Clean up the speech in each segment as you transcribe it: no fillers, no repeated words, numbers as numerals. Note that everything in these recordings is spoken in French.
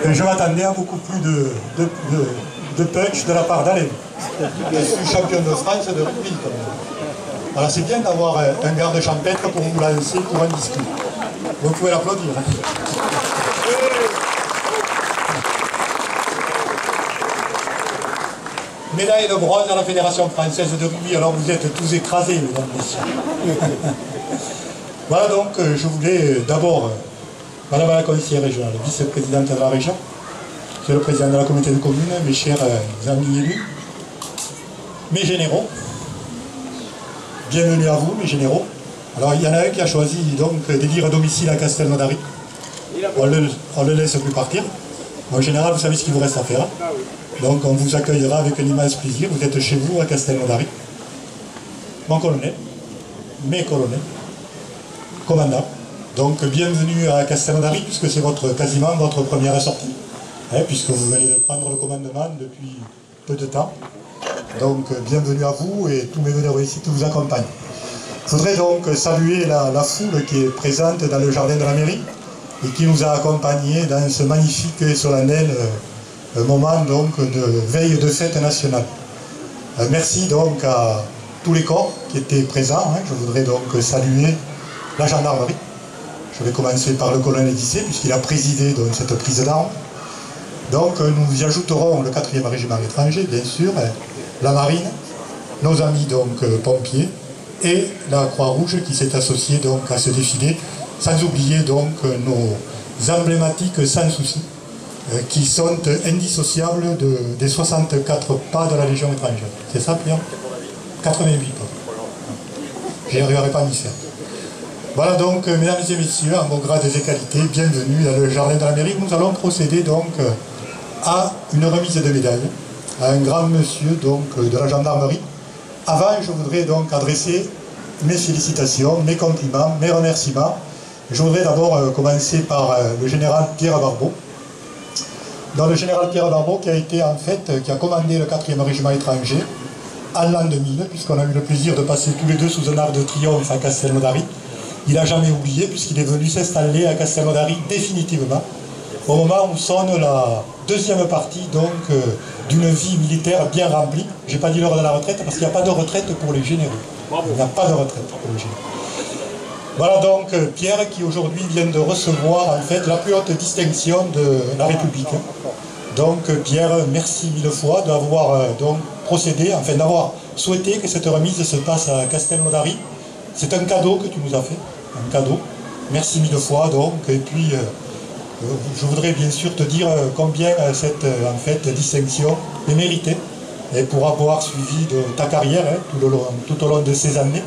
Et je m'attendais à beaucoup plus de punch de la part d'Alain. Je suis champion de France de rugby quand même. Alors c'est bien d'avoir un garde champêtre pour vous lancer pour un discours. Vous pouvez l'applaudir. Médaille de bronze à la Fédération française de rugby. Alors vous êtes tous écrasés, mesdames et messieurs. Voilà donc, je voulais d'abord, madame la conseillère régionale, vice-présidente de la région, monsieur le président de la communauté de communes, mes chers amis élus, mes généraux, bienvenue à vous, mes généraux. Alors il y en a un qui a choisi donc d'élire domicile à Castelnaudary. On le laisse plus partir. En général, vous savez ce qu'il vous reste à faire. Donc on vous accueillera avec un immense plaisir. Vous êtes chez vous à Castelnaudary. Mon colonel, mes colonels, commandant. Donc bienvenue à Castelnaudary, puisque c'est quasiment votre première sortie, puisque vous venez de prendre le commandement depuis peu de temps. Donc bienvenue à vous et tous mes vœux de réussite vous accompagnent. Je voudrais donc saluer la foule qui est présente dans le jardin de la mairie et qui nous a accompagnés dans ce magnifique et solennel moment donc de veille de fête nationale. Merci donc à tous les corps qui étaient présents. Je voudrais donc saluer la gendarmerie. Je vais commencer par le colonel Guisset, puisqu'il a présidé donc, cette prise d'armes. Donc nous y ajouterons le 4e régiment étranger, bien sûr, la marine, nos amis donc pompiers, et la Croix-Rouge qui s'est associée donc à ce défilé, sans oublier donc nos emblématiques sans souci, qui sont indissociables des 64 pas de la Légion étrangère. C'est ça, Pierre? 88 pas. J'y arriverai pas à m'y faire. Voilà donc, mesdames et messieurs, en vos grades et qualités, bienvenue dans le jardin de la mairie. Nous allons procéder donc à une remise de médailles à un grand monsieur donc de la gendarmerie. Avant, je voudrais donc adresser mes félicitations, mes compliments, mes remerciements. Je voudrais d'abord commencer par le général Pierre Barbeau. Donc le général Pierre Barbeau qui a commandé le 4e régiment étranger en l'an 2000, puisqu'on a eu le plaisir de passer tous les deux sous un arc de triomphe à Castelnaudary. Il n'a jamais oublié, puisqu'il est venu s'installer à Castelnaudary définitivement, au moment où sonne la deuxième partie donc d'une vie militaire bien remplie. Je n'ai pas dit l'heure de la retraite, parce qu'il n'y a pas de retraite pour les généraux. Il n'y a pas de retraite pour les généraux. Voilà donc Pierre qui aujourd'hui vient de recevoir en fait la plus haute distinction de la République. Donc Pierre, merci mille fois d'avoir donc procédé, enfin d'avoir souhaité que cette remise se passe à Castelnaudary. C'est un cadeau que tu nous as fait, un cadeau. Merci mille fois donc. Et puis je voudrais bien sûr te dire combien cette en fait distinction est méritée et pour avoir suivi de ta carrière tout au long de ces années.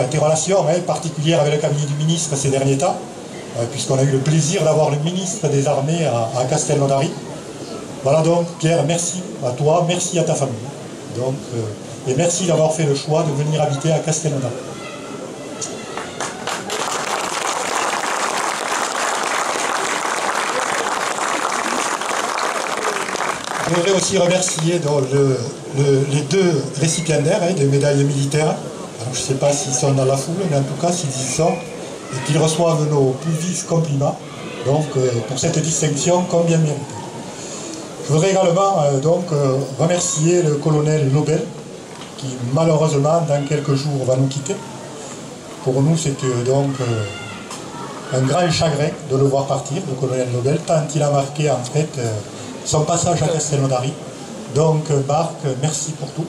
Tes relations particulières avec le cabinet du ministre ces derniers temps, puisqu'on a eu le plaisir d'avoir le ministre des Armées à Castelnaudary. Voilà donc Pierre, merci à toi, merci à ta famille. Donc, et merci d'avoir fait le choix de venir habiter à Castelnaudary. Je voudrais aussi remercier donc, les deux récipiendaires des médailles militaires. Alors, je ne sais pas s'ils sont dans la foule, mais en tout cas, s'ils y sont, et qu'ils reçoivent nos plus vifs compliments donc, pour cette distinction combien méritée. Je voudrais également remercier le colonel Nobel, qui malheureusement, dans quelques jours, va nous quitter. Pour nous, c'est donc un grand chagrin de le voir partir, le colonel Nobel, tant il a marqué en fait son passage à Castelnaudary. Donc Marc, merci pour tout.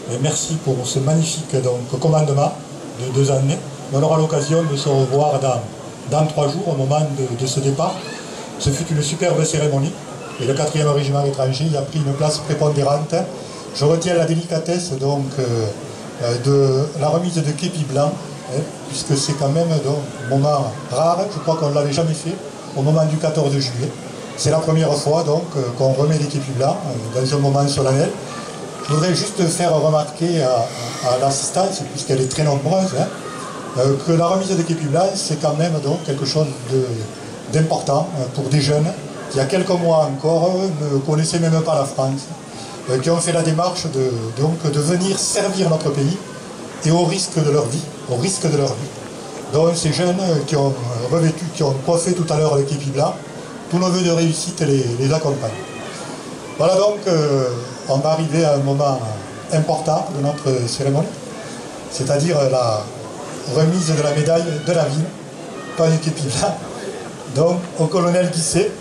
Et merci pour ce magnifique commandement de 2 années. On aura l'occasion de se revoir dans 3 jours, au moment de ce départ. Ce fut une superbe cérémonie. Et le 4e régiment étranger y a pris une place prépondérante. Je retiens la délicatesse donc, de la remise de képi blanc, puisque c'est quand même un moment rare. Je crois qu'on ne l'avait jamais fait au moment du 14 juillet. C'est la première fois donc qu'on remet des képis blancs dans un moment solennel. Je voudrais juste faire remarquer à l'assistance, puisqu'elle est très nombreuse, que la remise de képi blanc, c'est quand même donc quelque chose d'important pour des jeunes qui, il y a quelques mois encore, ne connaissaient même pas la France, qui ont fait la démarche de venir servir notre pays et au risque de leur vie, dont ces jeunes qui ont revêtu, qui ont coiffé tout à l'heure le képi blanc. Tous nos voeux de réussite les accompagnent. Voilà donc, on va arriver à un moment important de notre cérémonie, c'est-à-dire la remise de la médaille de la ville, pas du képi blanc, donc au colonel Guisset.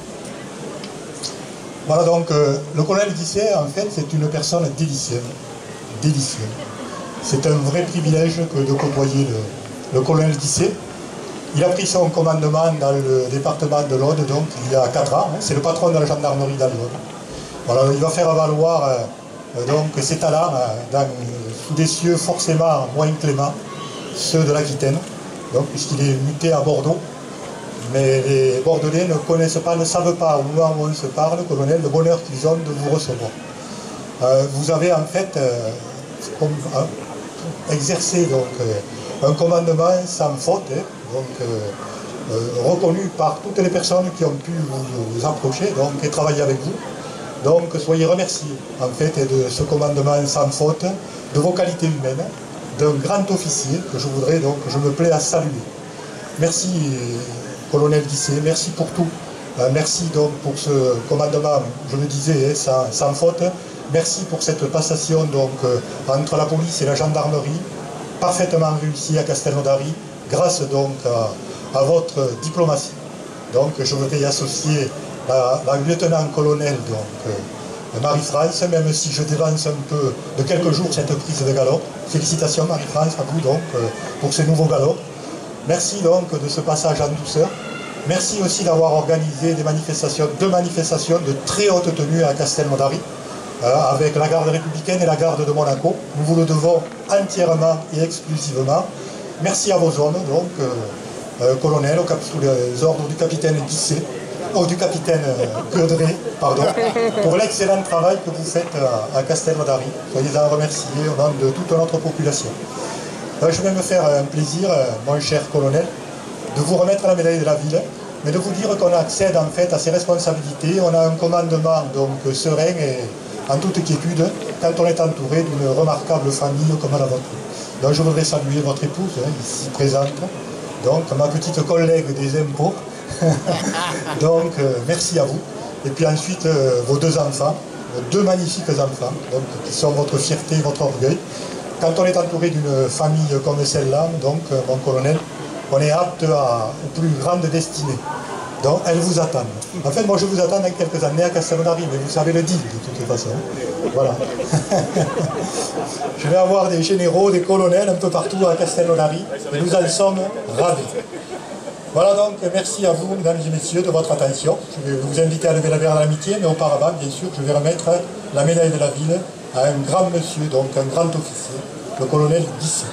Voilà donc, le colonel Guisset, en fait, c'est une personne délicieuse. C'est un vrai privilège que de côtoyer le colonel Guisset. Il a pris son commandement dans le département de l'Aude, donc il y a 4 ans. C'est le patron de la gendarmerie dans l'Aude. Voilà, il va faire valoir donc ses talents sous des cieux forcément moins cléments, ceux de l'Aquitaine, donc puisqu'il est muté à Bordeaux. Mais les Bordelais ne connaissent pas, ne savent pas, au moment où on se parle, colonel, le bonheur qu'ils ont de vous recevoir. Vous avez en fait exercé donc, un commandement sans faute, reconnu par toutes les personnes qui ont pu vous approcher donc, et travailler avec vous. Donc soyez remerciés en fait de ce commandement sans faute, de vos qualités humaines, d'un grand officier que je voudrais donc, je me plais à saluer. Merci colonel Guisset, merci pour tout. Merci donc pour ce commandement, je le disais, sans faute. Merci pour cette passation donc, entre la police et la gendarmerie, parfaitement réussie à Castelnaudary, grâce donc à votre diplomatie. Donc je voudrais y associer la lieutenant-colonel Marie-France, même si je dévance un peu de quelques jours cette prise de galop. Félicitations Marie-France à vous donc pour ces nouveaux galops. Merci donc de ce passage en douceur. Merci aussi d'avoir organisé deux manifestations de très haute tenue à Castelnaudary, avec la garde républicaine et la garde de Monaco. Nous vous le devons entièrement et exclusivement. Merci à vos hommes, donc, colonel, sous les ordres du capitaine Guisset, du capitaine Guedré, pardon, pour l'excellent travail que vous faites à Castelnaudary. Soyez-en remerciés au nom de toute notre population. Je vais me faire un plaisir, mon cher colonel, de vous remettre la médaille de la ville, mais de vous dire qu'on accède en fait à ces responsabilités. On a un commandement donc serein et en toute quiétude quand on est entouré d'une remarquable famille comme la vôtre. Donc je voudrais saluer votre épouse, ici présente, donc ma petite collègue des impôts. Donc merci à vous. Et puis ensuite vos 2 enfants, vos 2 magnifiques enfants, donc, qui sont votre fierté et votre orgueil. Quand on est entouré d'une famille comme celle-là, donc mon colonel, on est apte aux plus grandes destinées. Donc elles vous attendent. En fait, moi je vous attends dans quelques années à Castelnaudary, mais vous savez le dire de toute façon. Voilà. Je vais avoir des généraux, des colonels un peu partout à Castelnaudary, et nous en sommes ravis. Voilà donc, merci à vous, mesdames et messieurs, de votre attention. Je vais vous inviter à lever la bière de l'amitié, mais auparavant, bien sûr, je vais remettre la médaille de la ville à un grand monsieur, donc un grand officier, le colonel Guisset.